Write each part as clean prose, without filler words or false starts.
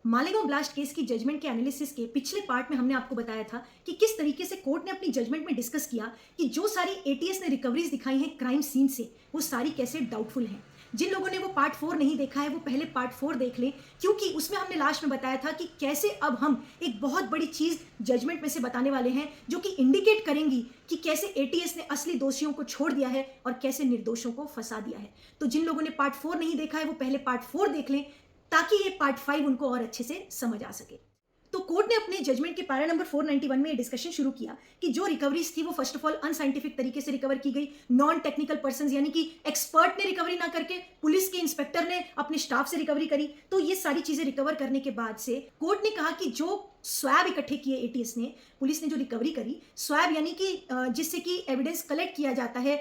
Malegaon blast case की judgement के analysis के पिछले पार्ट में हमने आपको बताया था कि किस तरीके से कोर्ट ने अपनी जजमेंट में डिस्कस किया कि जो सारी एटीएस ने रिकवरीज दिखाई हैं क्राइम सीन से वो सारी कैसे डाउटफुल हैं। जिन लोगों ने वो पार्ट 4 नहीं देखा है वो पहले पार्ट 4 देख लें, क्योंकि उसमें हमने लास्ट में बताया था कि कैसे अब हम एक बहुत बड़ी चीज़ जजमेंट में से बताने वाले हैं जो कि इंडिकेट करेंगी कि कैसे एटीएस ने असली दोषियों को छोड़ दिया है और कैसे निर्दोषों को फंसा दिया है। तो जिन लोगों ने पार्ट 4 नहीं देखा है वो पहले पार्ट 4 देख लें ताकि ये पार्ट 5 उनको और अच्छे से समझ आ सके। तो कोर्ट ने अपने जजमेंट के पैरा नंबर 491 में ये डिस्कशन शुरू किया कि जो रिकवरीज थी वो फर्स्ट ऑफ ऑल अनसाइंटिफिक तरीके से रिकवर की गई, नॉन टेक्निकल पर्सन यानी कि एक्सपर्ट ने रिकवरी ना करके पुलिस के इंस्पेक्टर ने अपने स्टाफ से रिकवरी करी। तो ये सारी चीजें रिकवर करने के बाद से कोर्ट ने कहा कि जो स्वैब इकट्ठे किए एटीएस ने, पुलिस ने जो रिकवरी करी, स्वैब यानी कि जिससे कि एविडेंस कलेक्ट किया जाता है,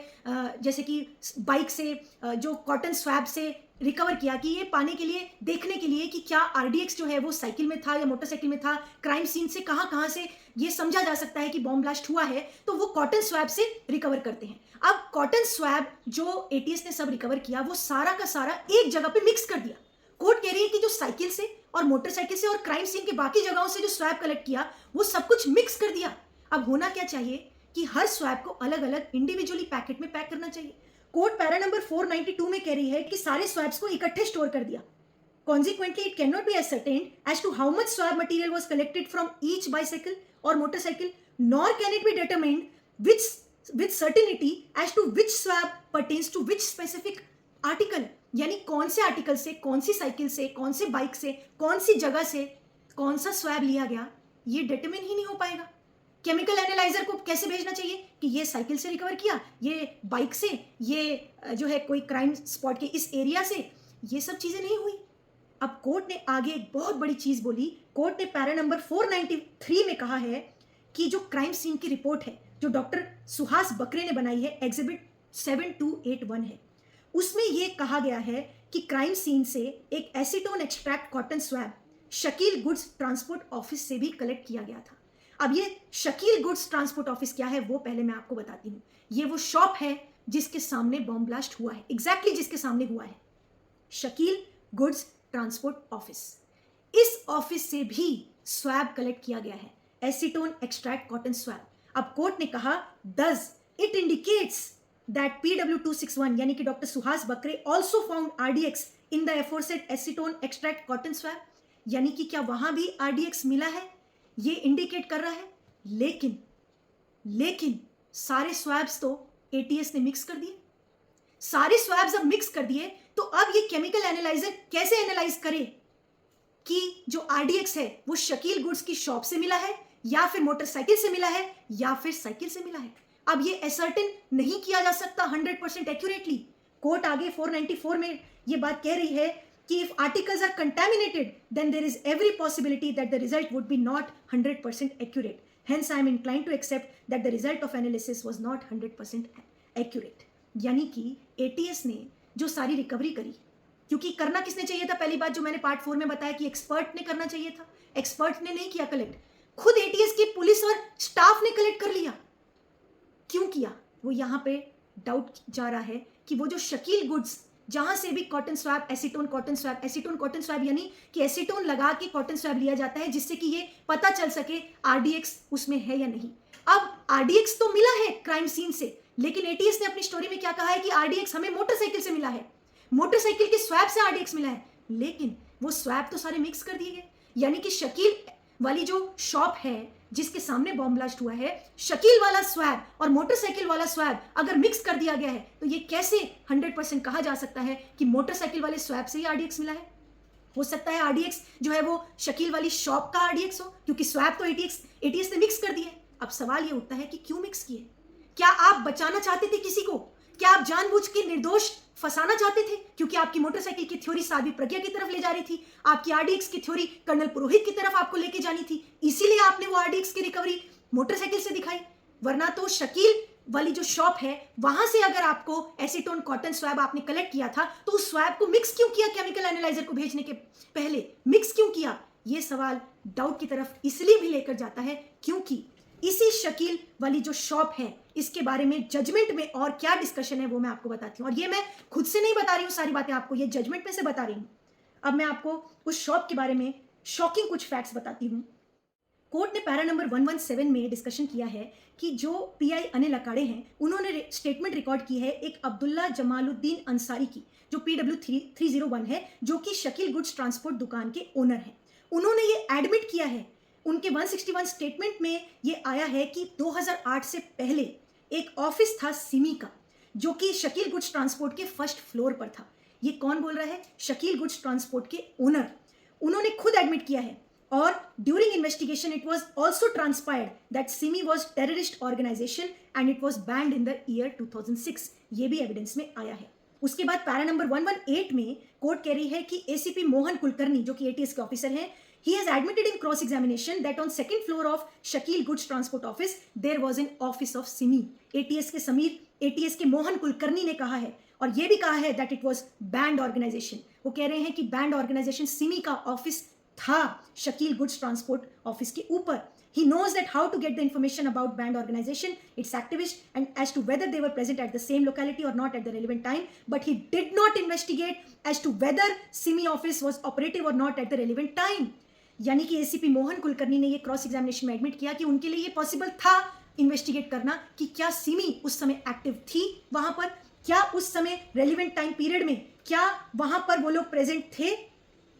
जैसे कि बाइक से जो कॉटन स्वैब से रिकवर किया कि ये पाने के लिए, देखने के लिए कि क्या आरडीएक्स जो है वो साइकिल में था या मोटरसाइकिल में था, क्राइम सीन से कहाँ से ये समझा जा सकता है कि बॉम्ब ब्लास्ट हुआ है, तो वो कॉटन स्वैब से रिकवर करते हैं। अब कॉटन स्वैब जो एटीएस ने सब रिकवर किया वो सारा का सारा एक जगह पे मिक्स कर दिया। कोर्ट कह रही है कि जो साइकिल से और मोटरसाइकिल से और क्राइम सीन के बाकी जगहों से जो स्वैब कलेक्ट किया वो सब कुछ मिक्स कर दिया। अब होना क्या चाहिए कि हर स्वैब को अलग अलग इंडिविजुअली पैकेट में पैक करना चाहिए। कोर्ट पैरा नंबर 492 में कह रही है कि सारे स्वैब्स को इकट्ठे स्टोर कर दिया। Consequently, it cannot be ascertained as to how much swab material was collected from each bicycle or motorcycle, nor can it be determined with certainty as to which swab pertains to which specific article. यानी कौन से article से, कौन सी cycle से, कौन से bike से, कौन सी जगह से कौन सा स्वैब लिया गया, ये डिटरमिन ही नहीं हो पाएगा। केमिकल एनालाइजर को कैसे भेजना चाहिए कि ये साइकिल से रिकवर किया, ये बाइक से, ये जो है कोई क्राइम स्पॉट के इस एरिया से, ये सब चीजें नहीं हुई। अब कोर्ट ने आगे एक बहुत बड़ी चीज बोली। कोर्ट ने पैरा नंबर 493 में कहा है कि जो क्राइम सीन की रिपोर्ट है जो डॉक्टर सुहास बकरे ने बनाई है, एग्जिबिट 7281 है, उसमें यह कहा गया है कि क्राइम सीन से एक acetone extract cotton swab Shakeel goods transport office से भी कलेक्ट किया गया था। अब ये शकील गुड्स ट्रांसपोर्ट ऑफिस क्या है वो पहले मैं आपको बताती हूँ। ये वो शॉप है जिसके सामने बॉम्ब ब्लास्ट हुआ है, एग्जैक्टली जिसके सामने हुआ है, शकील गुड्स ट्रांसपोर्ट ऑफिस। इस ऑफिस से भी स्वैब कलेक्ट किया गया है, एसीटोन एक्सट्रैक्ट कॉटन स्वैब। अब कोर्ट ने कहा thus it indicates that PW261 यानी कि doctor Suhas Bakre also found RDX in the aforesaid acetone extract cotton swab, यानी कि क्या वहां भी RDX मिला है, ये इंडिकेट कर रहा है। लेकिन सारे स्वैब्स तो एटीएस ने मिक्स कर दिए। सारे स्वैब्स अब मिक्स कर दिए तो अब ये केमिकल एनालाइजर कैसे एनालाइज करे कि जो आरडीएक्स है वो शकील गुड्स की शॉप से मिला है या फिर मोटरसाइकिल से मिला है या फिर साइकिल से मिला है। अब ये एसर्टेन नहीं किया जा सकता 100% एक्यूरेटली। कोर्ट आगे 494 में ये बात कह रही है कि if articles are contaminated then there is every possibility that the result would be not 100% accurate, hence I am inclined to accept that the result of analysis was not 100% accurate. यानी कि एटीएस ने जो सारी recovery करी, क्योंकि करना किसने चाहिए था, पहली बात जो मैंने पार्ट 4 में बताया कि एक्सपर्ट ने करना चाहिए था, एक्सपर्ट ने नहीं किया कलेक्ट, खुद एटीएस की पुलिस और स्टाफ ने कलेक्ट कर लिया। क्यों किया वो यहां पे डाउट जा रहा है कि वो जो शकील गुड्स जहां से भी cotton swab, acetone cotton swab यानी कि एसीटोन लगा के कॉटन स्वैब लिया जाता है जिससे कि ये पता चल सके आरडीएक्स उसमें है या नहीं। अब आरडीएक्स तो मिला है क्राइम सीन से, लेकिन एटीएस ने अपनी स्टोरी में क्या कहा है कि आरडीएक्स हमें मोटरसाइकिल से मिला है, मोटरसाइकिल के स्वैब से आरडीएक्स मिला है, लेकिन वो स्वैब तो सारे मिक्स कर दिए गए। यानी कि शकील वाली जो शॉप है जिसके सामने बॉम्ब ब्लास्ट हुआ है, शकील वाला स्वैब और मोटरसाइकिल वाला स्वैब अगर मिक्स कर दिया गया है तो ये कैसे 100% कहा जा सकता है कि मोटरसाइकिल वाले स्वैब से ही आरडीएक्स मिला है। हो सकता है आरडीएक्स जो है वो शकील वाली शॉप का आरडीएक्स हो, क्योंकि स्वैब तो एटीएस ने मिक्स कर दिए। अब सवाल ये उठता है कि क्यों मिक्स किए? क्या आप बचाना चाहते थे किसी को? क्या आप जानबूझ के निर्दोष फंसाना चाहते थे? क्योंकि आपकी मोटरसाइकिल की थ्योरी साध्वी प्रज्ञा की तरफ ले जा रही थी, आपकी आरडीएक्स की थ्योरी कर्नल पुरोहित की तरफ आपको लेके जानी थी, इसीलिए आपने वो आरडीएक्स की रिकवरी मोटरसाइकिल से दिखाई। वरना तो शकील वाली जो शॉप है वहां से अगर आपको एसीटोन कॉटन स्वैब आपने कलेक्ट किया था तो उस स्वैब को मिक्स क्यों किया? केमिकल एनालाइजर को भेजने के पहले मिक्स क्यों किया? ये सवाल डाउट की तरफ इसलिए भी लेकर जाता है क्योंकि इसी शकील वाली जो शॉप है इसके बारे में जजमेंट में और क्या डिस्कशन है वो मैं आपको बताती हूँ। और ये मैं खुद से नहीं बता रही हूँ, सारी बातें आपको ये जजमेंट में से बता रही हूँ। अब मैं आपको उस शॉप के बारे में शॉकिंग कुछ फैक्ट्स बताती हूँ। कोर्ट ने पैरा नंबर 117 में डिस्कशन किया है कि जो पीआई अनिल अकाड़े हैं उन्होंने स्टेटमेंट रिकॉर्ड की है एक अब्दुल्ला जमालुद्दीन अंसारी की, जो PW 301 है, जो कि शकील गुड्स ट्रांसपोर्ट दुकान के ओनर हैं। उन्होंने ये एडमिट किया है, उनके 161 स्टेटमेंट में ये आया है कि 2008 से पहले एक ऑफिस था सिमी का, जो कि शकील गुड्स ट्रांसपोर्ट के फर्स्ट फ्लोर पर था। ये कौन बोल रहा है? शकील गुड्स ट्रांसपोर्ट के ओनर। उन्होंने खुद एडमिट किया है। और during investigation it was also transpired that SIMI was terrorist organisation and it was banned in the year 2006। ये भी एविडेंस में आया है। उसके बाद पैरा नंबर 118 में कोर्ट कह रही है कि एसीपी मोहन कुलकर्णी, जो कि ATS के ऑफिसर हैं, he has admitted in cross examination that on second floor of Shakil Goods Transport Office there was an office of Simi। ATS के समीर, ATS के मोहन कुलकर्णी ने कहा है, और ये भी कहा है that it was banned organization। वो कह रहे हैं कि बैंड ऑर्गेनाइजेशन सिमी का ऑफिस था शकील गुड्स ट्रांसपोर्ट ऑफिस के ऊपर। He knows that how to get the information about band organization, its activists, and as to whether they were present at the same locality or not at the relevant time, but he did not investigate as to whether Simi office was operative or not at the relevant time। यानी कि ACP Mohan Kulkarni ने ये cross examination में admit किया कि उनके लिए ये पॉसिबल था इन्वेस्टिगेट करना कि क्या सिमी उस समय एक्टिव थी वहां पर, क्या उस समय रेलिवेंट टाइम पीरियड में क्या वहां पर वो लोग प्रेजेंट थे,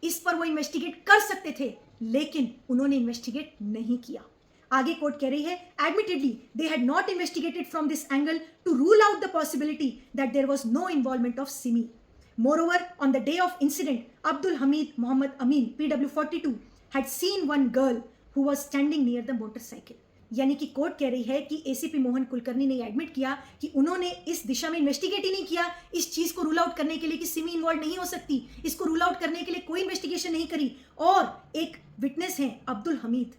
इस पर वो इन्वेस्टिगेट कर सकते थे, लेकिन उन्होंने इन्वेस्टिगेट नहीं किया। आगे कोर्ट कह रही है admittedly they had not investigated from this angle to rule out the possibility that there was no involvement of SIMI. Moreover on the day of incident Abdul Hamid Mohammad Amin PW 42 had seen one girl who was standing near the motorcycle। यानी कि court कह रही है कि ACP Mohan Kulkarni ने admit किया कि उन्होंने इस दिशा में इन्वेस्टिगेट ही नहीं किया, इस चीज को रूल आउट करने के लिए कि सिमी इन्वॉल्व नहीं हो सकती, इसको रूल आउट करने के लिए कोई इन्वेस्टिगेशन नहीं करी। और एक विटनेस है अब्दुल हमीद,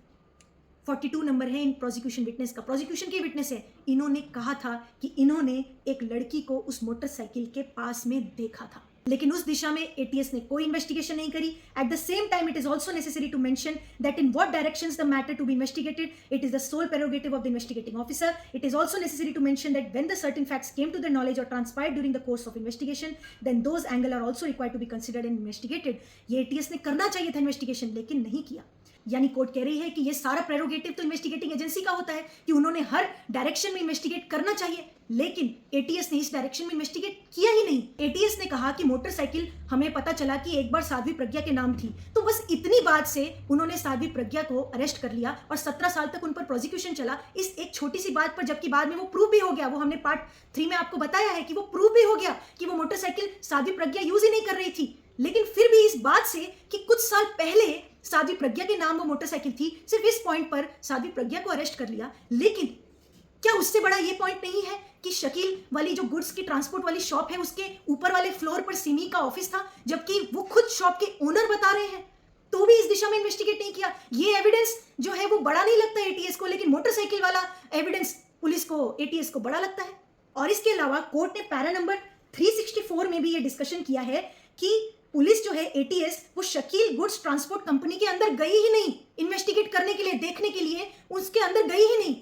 42 नंबर है इन प्रोसिक्यूशन विटनेस का, प्रोसिक्यूशन के विटनेस है, इन्होंने कहा था कि इन्होंने एक लड़की को उस मोटरसाइकिल के पास में देखा था, लेकिन उस दिशा में ATS ने कोई इन्वेस्टिगेशन नहीं करी। At the same time it is also necessary to mention that in what directions the matter to be investigated it is the sole prerogative of the investigating officer. It is also necessary to mention that when the certain facts came to the knowledge or transpired during the course of investigation then those angle are also required to be considered and investigated. ये ATS ने करना चाहिए था investigation, लेकिन नहीं किया। यानी court कह रही है कि ये सारा प्रेरोगेटिव तो इन्वेस्टिगेटिंग एजेंसी का होता है कि उन्होंने हर डायरेक्शन में इन्वेस्टिगेट करना चाहिए, लेकिन ATS ने इस डायरेक्शन में इन्वेस्टिगेट किया ही नहीं। ATS ने कहा कि मोटरसाइकिल हमें पता चला कि एक बार साध्वी प्रज्ञा के नाम थी, तो बस इतनी बात से उन्होंने साध्वी प्रज्ञा को अरेस्ट कर लिया और 17 साल तक उन पर प्रोसिक्यूशन चला इस एक छोटी सी बात पर, जबकि बाद में वो प्रूव भी हो गया। वो हमने पार्ट 3 में आपको बताया है कि वो प्रूव भी हो गया कि वो मोटरसाइकिल साध्वी प्रज्ञा यूज ही नहीं कर रही थी, लेकिन फिर भी इस बात से कि कुछ साल पहले साध्वी प्रज्ञा के नाम वो मोटरसाइकिल थी, सिर्फ इस पॉइंट पर साध्वी प्रज्ञा को अरेस्ट कर लिया। लेकिन क्या उससे बड़ा ये पॉइंट नहीं है कि शकील वाली जो गुड्स की ट्रांसपोर्ट वाली शॉप है उसके ऊपर वाले फ्लोर पर सिमी का ऑफिस था, जबकि वो खुद शॉप के ओनर बता रहे हैं, तो भी इस दिशा में इन्वेस्टिगेट नहीं किया। ये एविडेंस जो है वो बड़ा नहीं लगता है ATS को, लेकिन मोटरसाइकिल वाला एविडेंस पुलिस को, ATS को बड़ा लगता है। और इसके अलावा कोर्ट ने पैरा नंबर 364 में भी ये डिस्कशन किया है कि पुलिस जो है ATS वो शकील गुड्स ट्रांसपोर्ट कंपनी के अंदर गई ही नहीं इन्वेस्टिगेट करने के लिए, देखने के लिए, उसके अंदर गई ही नहीं।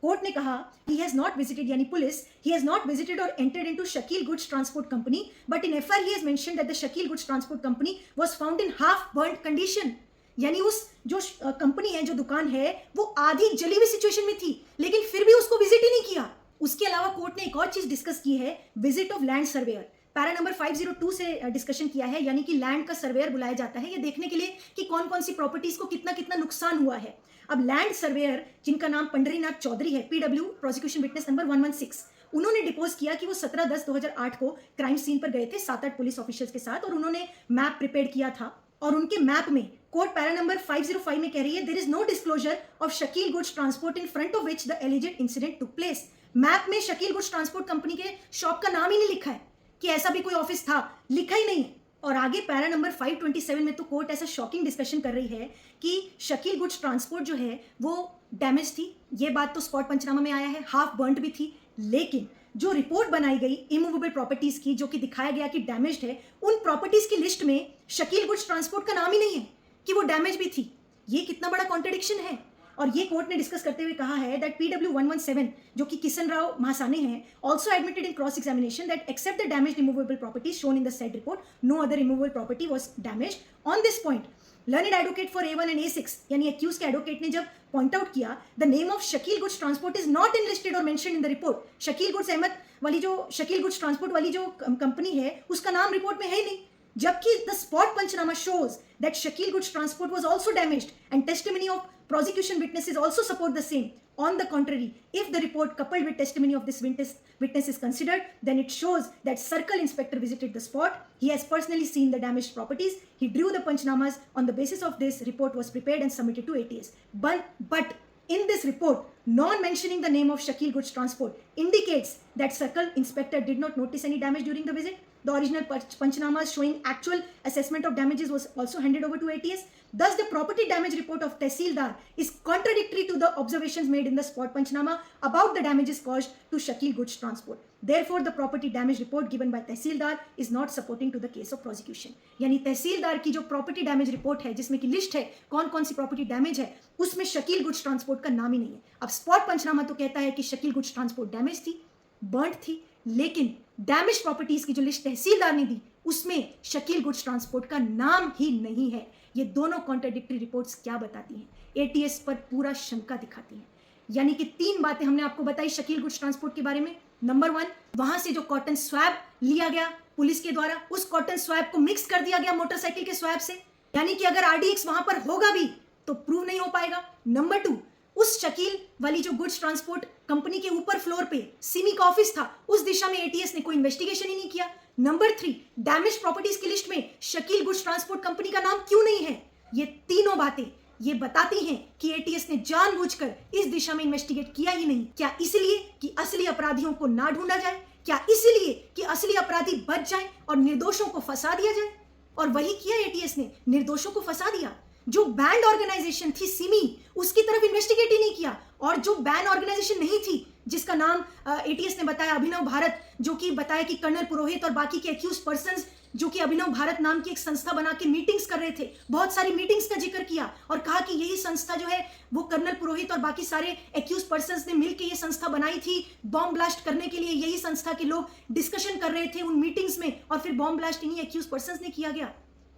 कोर्ट ने कहा he has not visited, यानी police he has not visited or entered into Shakil Goods Transport Company, but in FIR he has mentioned that the Shakil Goods Transport Company was found in half burnt condition। यानी उस जो company है, जो दुकान है, वो आधी जली हुई सिचुएशन में थी, लेकिन फिर भी उसको विजिट ही नहीं किया। उसके अलावा कोर्ट ने एक और चीज डिस्कस की है, visit of land surveyor. Para number 502 से डिस्कशन किया है, यानी कि लैंड का सर्वेयर बुलाया जाता है ये देखने के लिए कि कौन कौन सी प्रॉपर्टीज को कितना कितना नुकसान हुआ है। अब लैंड सर्वेयर जिनका नाम पंडरीनाथ चौधरी है, PW प्रोसिक्यूशन विटनेस नंबर 116, उन्होंने डिपोज किया कि वो 17/10/2008 को क्राइम सीन पर गए थे 7-8 पुलिस ऑफिसर्स के साथ, और उन्होंने मैप प्रिपेयर किया था। और उनके मैप में कोर्ट पैरा नंबर 505 में कह रही है there is no disclosure of Shakeel goods transport in front of which the alleged incident took place. Map में शकील गुड्स ट्रांसपोर्ट कंपनी के शॉप का नाम ही नहीं लिखा है कि ऐसा भी कोई ऑफिस था, लिखा ही नहीं है। और आगे पैरा नंबर 527 में तो कोर्ट ऐसा शॉकिंग डिस्कशन कर रही है कि शकील गुड्स ट्रांसपोर्ट जो है वो डैमेज थी। ये बात तो स्पॉट पंचनामा में आया है, हाफ बर्न्ड भी थी, लेकिन जो रिपोर्ट बनाई गई इमूवेबल प्रॉपर्टीज की, जो कि दिखाया गया कि डैमेज्ड है, उन प्रॉपर्टीज की लिस्ट में शकील गुड्स ट्रांसपोर्ट का नाम ही नहीं है कि वो डैमेज भी थी। ये कितना बड़ा कॉन्ट्रडिक्शन है। और ये कोर्ट ने डिस्कस करते हुए कहा है दैट PW 117 जो कि किशन राव महासाने हैं also admitted in cross examination that except the damage removable property shown in the said report no other removable property was damaged. On this point learned advocate for A1 and A6 यानी accused के advocate ने जब point out किया the name of Shakeel goods transport is not enlisted or mention in the report. Shakeel goods Ahmed वाली जो Shakeel goods transport वाली जो company है उसका नाम रिपोर्ट में है ही नहीं, जबकि the spot panchnama shows that Shakil Goods Transport was also damaged and testimony of prosecution witnesses also support the same. On the contrary, if the report coupled with testimony of this witness is considered, then it shows that circle inspector visited the spot. He has personally seen the damaged properties. He drew the panchnamas. On the basis of this, report was prepared and submitted to ATS. But in this report, non-mentioning the name of Shakil Goods Transport indicates that circle inspector did not notice any damage during the visit. The original panchnamas showing actual assessment of damages was also handed over to ATS. Thus, the property damage report of Tehsildar is contradictory to the observations made in the spot panchnama about the damages caused to Shakil Goods Transport. Therefore, the property damage report given by Tehsildar is not supporting to the case of prosecution. यानी तहसीलदार की जो property damage report है जिसमें कि list है कौन कौन सी property damage है उसमें शकील गुड्स ट्रांसपोर्ट का नाम ही नहीं है। अब स्पॉट पंचनामा तो कहता है कि शकील गुड्स ट्रांसपोर्ट डैमेज थी, बर्न्ड थी, लेकिन डैमेज प्रॉपर्टीज की जो लिस्ट तहसीलदार ने दी उसमें शकील गुड्स ट्रांसपोर्ट का नाम ही नहीं है। ये दोनों कॉन्ट्राडिक्टरी रिपोर्ट्स क्या बताती हैं? एटीएस पर पूरा शंका दिखाती हैं। यानी कि 3 बातें हमने आपको बताई शकील गुड्स ट्रांसपोर्ट के बारे में। नंबर 1, वहां से जो कॉटन स्वैब लिया गया पुलिस के द्वारा, उस कॉटन स्वैब को मिक्स कर दिया गया मोटरसाइकिल के स्वैब से, यानी कि अगर आरडीएक्स वहां पर होगा भी तो प्रूव नहीं हो पाएगा। नंबर 2, उस शकील वाली जो गुड्स ट्रांसपोर्ट कंपनी के ऊपर फ्लोर पे सिमी का ऑफिस था उस दिशा में एटीएस ने कोई इन्वेस्टिगेशन ही नहीं किया। नंबर 3, डैमेज प्रॉपर्टीज की लिस्ट में शकील गुड्स ट्रांसपोर्ट कंपनी का नाम क्यों नहीं है? ये तीनों बातें ये बताती हैं कि एटीएस ने जानबूझकर इस दिशा में इन्वेस्टिगेट किया ही नहीं। क्या इसलिए कि असली अपराधियों को ना ढूंढा जाए? क्या इसलिए कि असली अपराधी बच जाए और निर्दोषों को फंसा दिया जाए? और वही किया एटीएस ने, निर्दोषों को फंसा दिया। जो बैंड ऑर्गेनाइजेशन थी सिमी उसकी तरफ इन्वेस्टिगेट ही नहीं किया, और जो बैन ऑर्गेनाइजेशन नहीं थी जिसका नाम एटीएस ने बताया अभिनव भारत, जो कि बताया कि कर्नल पुरोहित और बाकी के एक्यूज पर्संस जो कि अभिनव भारत नाम की एक संस्था बना के मीटिंग्स कर रहे थे, बहुत सारी मीटिंग्स का जिक्र किया और कहा कि यही संस्था जो है वो कर्नल पुरोहित और बाकी सारे एक्यूज पर्संस ने मिलकर ये संस्था बनाई थी बॉम्ब ब्लास्ट करने के लिए। यही संस्था के लोग डिस्कशन कर रहे थे उन मीटिंग्स में और फिर बॉम्ब ब्लास्ट इन्हीं एक्यूज पर्संस ने किया गया।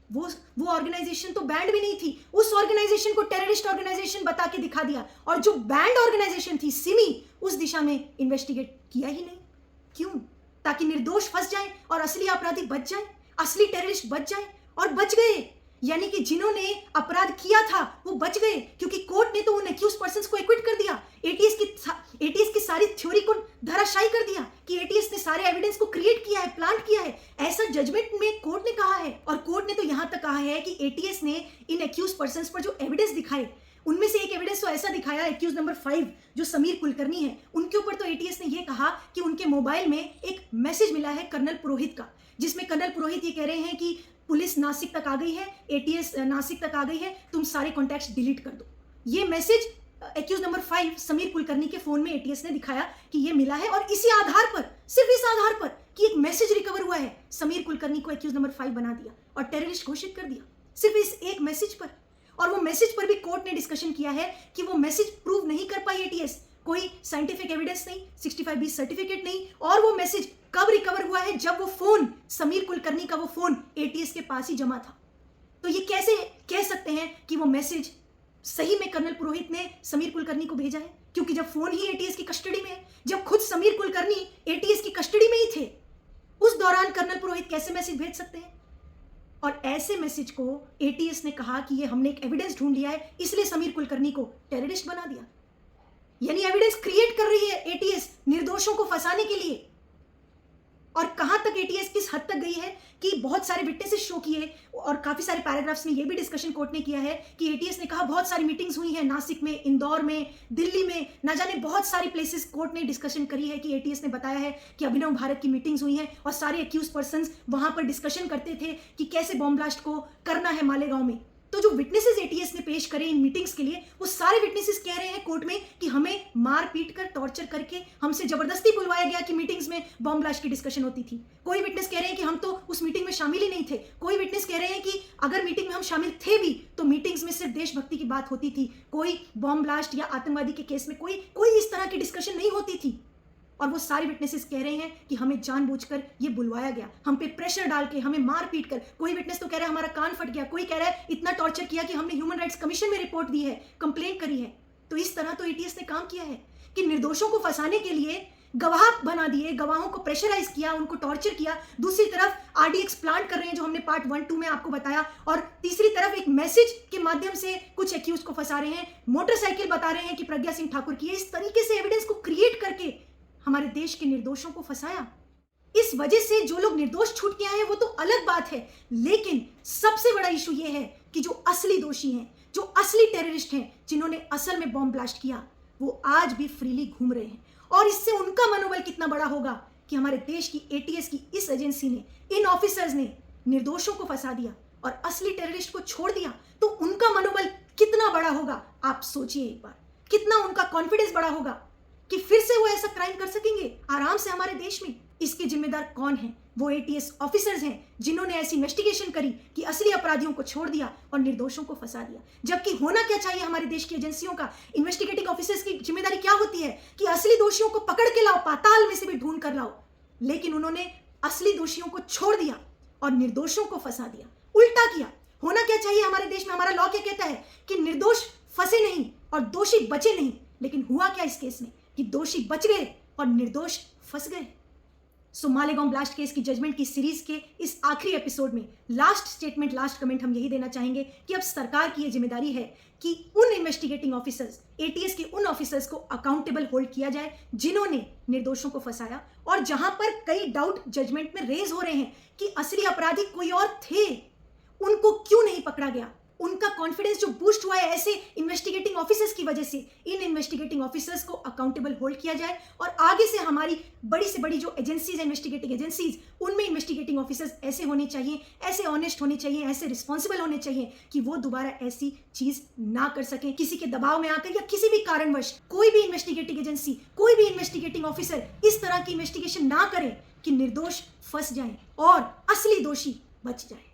वो ऑर्गेनाइजेशन तो बैंड भी नहीं थी, उस ऑर्गेनाइजेशन को टेररिस्ट ऑर्गेनाइजेशन बता के दिखा दिया, और जो बैंड ऑर्गेनाइजेशन थी सिमी उस दिशा में इन्वेस्टिगेट किया ही नहीं। क्यों? ताकि निर्दोष फंस जाए और असली अपराधी बच जाए, असली टेररिस्ट बच जाए, और बच गए। यानी कि जिन्होंने अपराध किया था वो बच गए क्योंकि कोर्ट ने तो उन एक्यूज पर्संस को एक्विट कर दिया। एटीएस की सारी थ्योरी को धराशायी कर दिया कि एटीएस ने सारे एविडेंस को क्रिएट किया है, प्लांट किया है, ऐसा जजमेंट में कोर्ट ने कहा है। और कोर्ट ने तो यहां तक कहा है कि एटीएस ने इन एक्यूज पर्संस पर जो एविडेंस दिखाए उनमें से एक एविडेंस तो ऐसा दिखाया, एक्यूज नंबर 5 जो समीर कुलकर्णी है, उनके ऊपर तो एटीएस ने यह कहा कि उनके मोबाइल में एक मैसेज मिला है कर्नल पुरोहित का, जिसमें कर्नल पुरोहित ये कह रहे हैं कि पुलिस नासिक तक आ गई है, एटीएस नासिक तक आ गई है, तुम सारे कॉन्टैक्ट्स डिलीट कर दो। ये message accused number 5 Sameer Kulkarni के फोन में एटीएस ने दिखाया कि ये मिला है, और इसी आधार पर, सिर्फ इस आधार पर कि एक मैसेज रिकवर हुआ है, समीर कुलकर्णी को एक्यूज नंबर 5 बना दिया और टेररिस्ट घोषित कर दिया, सिर्फ इस एक मैसेज पर। और वो मैसेज पर भी कोर्ट ने डिस्कशन किया है कि वो मैसेज प्रूव नहीं कर पाई एटीएस, कोई साइंटिफिक एविडेंस नहीं, 65B सर्टिफिकेट नहीं, और वो मैसेज कब रिकवर हुआ है? जब वो फोन समीर कुलकर्णी का वो फोन एटीएस के पास ही जमा था। तो ये कैसे कह सकते हैं कि वो मैसेज सही में कर्नल पुरोहित ने समीर कुलकर्णी को भेजा है? क्योंकि जब फोन ही एटीएस की कस्टडी में है, जब खुद समीर कुलकर्णी एटीएस की कस्टडी में ही थे, उस दौरान कर्नल पुरोहित कैसे मैसेज भेज सकते हैं? और ऐसे मैसेज को एटीएस ने कहा कि ये हमने एक एविडेंस ढूंढ लिया है, इसलिए समीर कुलकर्णी को टेररिस्ट बना दिया। यानी एविडेंस क्रिएट कर रही है एटीएस निर्दोषों को फंसाने के लिए। और कहां तक एटीएस किस हद तक गई है कि बहुत सारे विटनेसेस शो किए, और काफी सारे पैराग्राफ्स में ये भी डिस्कशन कोर्ट ने किया है कि एटीएस ने कहा बहुत सारी मीटिंग्स हुई हैं नासिक में, इंदौर में, दिल्ली में, ना जाने बहुत सारी प्लेसेस कोर्ट ने डिस्कशन करी है कि एटीएस ने बताया है कि अभिनव भारत की मीटिंग्स हुई हैं और सारे एक्यूज पर्संस वहां पर डिस्कशन करते थे कि कैसे बॉम्ब ब्लास्ट को करना है मालेगांव में। तो जो विटनेसेस एटीएस ने पेश करे इन मीटिंग्स के लिए, वो सारे विटनेसेस कह रहे हैं कोर्ट में कि हमें मार पीट कर, टॉर्चर करके हमसे जबरदस्ती बुलवाया गया कि मीटिंग्स में बॉम्ब ब्लास्ट की डिस्कशन होती थी। कोई विटनेस कह रहे हैं कि हम तो उस मीटिंग में शामिल ही नहीं थे। कोई विटनेस कह रहे हैं कि अगर मीटिंग में हम शामिल थे भी तो मीटिंग्स में सिर्फ देशभक्ति की बात होती थी, कोई बॉम्ब ब्लास्ट या आतंकवादी के केस में कोई इस तरह की डिस्कशन नहीं होती थी। और वो सारे विटनेसेस कह रहे हैं कि हमें जानबूझकर ये बुलवाया गया, हम पे प्रेशर डाल के, हमें मार पीट कर। कोई विटनेस तो कह रहा है हमारा कान फट गया, कोई कह रहा है इतना टॉर्चर किया कि हमने ह्यूमन राइट्स कमीशन में रिपोर्ट दी है, कंप्लेंट करी है। तो इस तरह तो एटीएस ने काम किया है कि निर्दोषों को फंसाने के लिए गवाह बना दिए, गवाहों को प्रेशराइज किया, उनको टॉर्चर किया। दूसरी तरफ आरडीएक्स प्लांट कर रहे हैं जो हमने पार्ट 1-2 में आपको बताया, और तीसरी तरफ एक मैसेज के माध्यम से कुछ एक्यूज को फंसा रहे हैं, मोटरसाइकिल बता रहे हैं कि प्रज्ञा सिंह ठाकुर की है। इस तरीके से एविडेंस को क्रिएट करके हमारे देश के निर्दोषों को फंसाया। इस वजह से जो लोग निर्दोष छूट के आए हैं वो तो अलग बात है, लेकिन सबसे बड़ा इशू ये है कि जो असली दोषी हैं, जो असली टेररिस्ट हैं, जिन्होंने असल में बॉम्ब ब्लास्ट किया, वो आज भी फ्रीली घूम रहे हैं। और इससे उनका मनोबल कितना बड़ा होगा कि हमारे देश की एटीएस की इस एजेंसी ने, इन ऑफिसर्स ने निर्दोषों को फंसा दिया और असली टेररिस्ट को छोड़ दिया, तो उनका मनोबल कितना बड़ा होगा आप सोचिए एक बार। कितना उनका कॉन्फिडेंस बड़ा होगा कि फिर से वो ऐसा क्राइम कर सकेंगे आराम से हमारे देश में। इसके जिम्मेदार कौन हैं? वो एटीएस ऑफिसर्स हैं जिन्होंने ऐसी इन्वेस्टिगेशन करी कि असली अपराधियों को छोड़ दिया और निर्दोषों को फंसा दिया। जबकि होना क्या चाहिए हमारे देश की एजेंसियों का, इन्वेस्टिगेटिंग ऑफिसर्स की जिम्मेदारी क्या होती है कि असली दोषियों को पकड़ के लाओ, पाताल में से भी ढूंढ कर लाओ। लेकिन उन्होंने असली दोषियों को छोड़ दिया और निर्दोषों को फंसा दिया, उल्टा किया। होना क्या चाहिए हमारे देश में? हमारा लॉ क्या कहता है कि निर्दोष फंसे नहीं और दोषी बचे नहीं। लेकिन हुआ क्या इस केस में कि दोषी बच गए और निर्दोष फंस गए। सो मालेगांव ब्लास्ट केस की जजमेंट की सीरीज के इस आखिरी एपिसोड में लास्ट स्टेटमेंट, लास्ट कमेंट हम यही देना चाहेंगे कि अब सरकार की यह जिम्मेदारी है कि उन इन्वेस्टिगेटिंग ऑफिसर्स, एटीएस के उन ऑफिसर्स को अकाउंटेबल होल्ड किया जाए जिन्होंने निर्दोषों को फंसाया। और जहां पर कई डाउट जजमेंट में रेज हो रहे हैं कि असली अपराधी कोई और थे, उनको क्यों नहीं पकड़ा गया, उनका कॉन्फिडेंस जो बूस्ट हुआ है ऐसे इन्वेस्टिगेटिंग ऑफिसर्स की वजह से, इन इन्वेस्टिगेटिंग ऑफिसर्स को अकाउंटेबल होल्ड किया जाए। और आगे से हमारी बड़ी से बड़ी जो एजेंसीज, इन्वेस्टिगेटिंग एजेंसीज, उनमें इन्वेस्टिगेटिंग ऑफिसर्स ऐसे होने चाहिए, ऐसे ऑनेस्ट होने चाहिए, ऐसे रिस्पॉन्सिबल होने चाहिए कि वो दोबारा ऐसी चीज ना कर सकें किसी के दबाव में आकर, या किसी भी कारणवश कोई भी इन्वेस्टिगेटिंग एजेंसी, कोई भी इन्वेस्टिगेटिंग ऑफिसर इस तरह की इन्वेस्टिगेशन ना करे कि निर्दोष फंस जाए और असली दोषी बच जाए।